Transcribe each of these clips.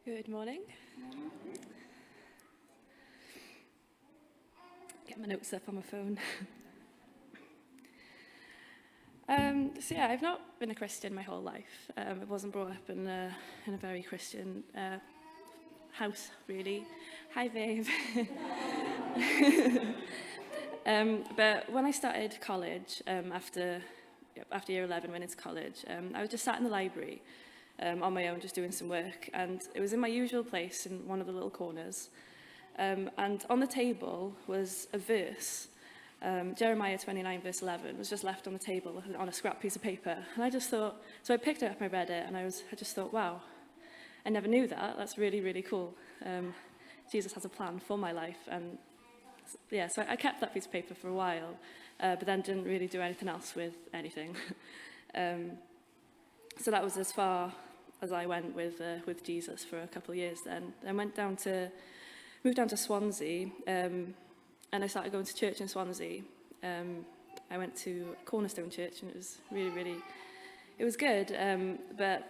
Good morning. Get my notes up on my phone. I've not been a Christian my whole life. I wasn't brought up in a very Christian house, really. Hi, babe. But when I started college, after year 11, went into college, I was just sat in the library on my own, just doing some work, and it was in my usual place in one of the little corners. And on the table was a verse. Jeremiah 29 verse 11 was just left on the table on a scrap piece of paper. And I just thought, so I picked it up and I read it, and I just thought, wow, I never knew that. That's really, really cool. Jesus has a plan for my life. And yeah, so I kept that piece of paper for a while, but then didn't really do anything else with anything. So that was as far as I went with Jesus for a couple of years then. I moved down to Swansea, and I started going to church in Swansea. I went to Cornerstone Church, and it was really, really, it was good. But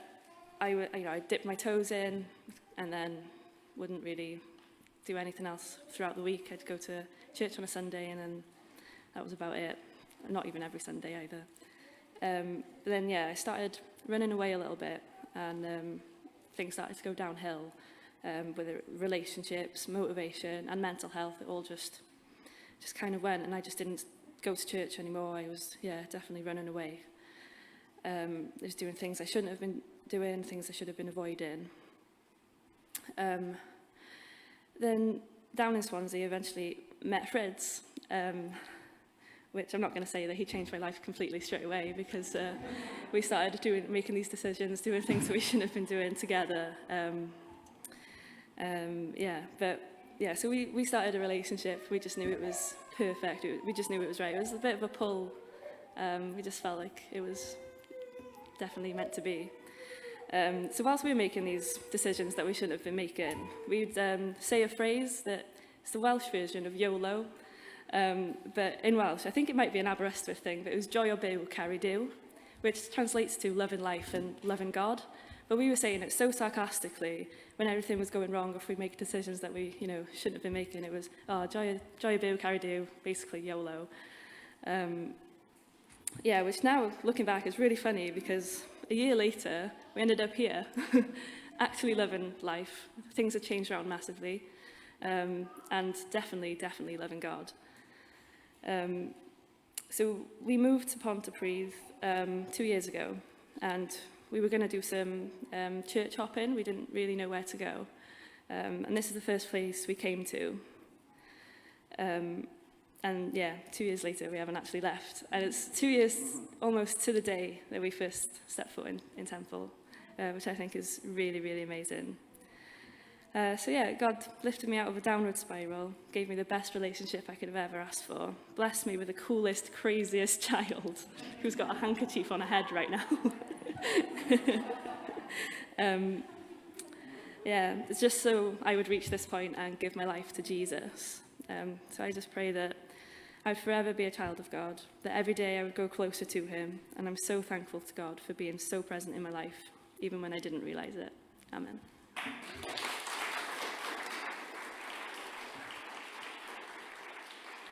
I dipped my toes in, and then wouldn't really do anything else throughout the week. I'd go to church on a Sunday, and then that was about it. Not even every Sunday either. But then, I started running away a little bit, and things started to go downhill. With relationships, motivation, and mental health, it all just kind of went, and I just didn't go to church anymore. I was, definitely running away. I was doing things I shouldn't have been doing, things I should have been avoiding. Then down in Swansea, eventually met Fritz, which I'm not going to say that he changed my life completely straight away, because we started making these decisions, doing things that we shouldn't have been doing together. So we started a relationship. We just knew it was perfect. We just knew it was right. It was a bit of a pull. We just felt like it was definitely meant to be. So whilst we were making these decisions that we shouldn't have been making, we'd say a phrase that it's the Welsh version of YOLO. But in Welsh, I think it might be an Aberystwyth thing, but it was joio byw, carry do, which translates to loving life and loving God. But we were saying it so sarcastically when everything was going wrong, if we make decisions that we, shouldn't have been making. It was, joio byw, carry do, basically YOLO. Which now, looking back, is really funny, because a year later, we ended up here, actually loving life. Things had changed around massively, and definitely loving God. So we moved to Pontypridd 2 years ago, and we were going to do some church hopping. We didn't really know where to go. And this is the first place we came to. 2 years later, we haven't actually left. And it's 2 years almost to the day that we first stepped foot in Temple, which I think is really, really amazing. God lifted me out of a downward spiral, gave me the best relationship I could have ever asked for, blessed me with the coolest, craziest child who's got a handkerchief on her head right now. It's just so I would reach this point and give my life to Jesus. So I just pray that I would forever be a child of God, that every day I would go closer to him, and I'm so thankful to God for being so present in my life, even when I didn't realize it. Amen.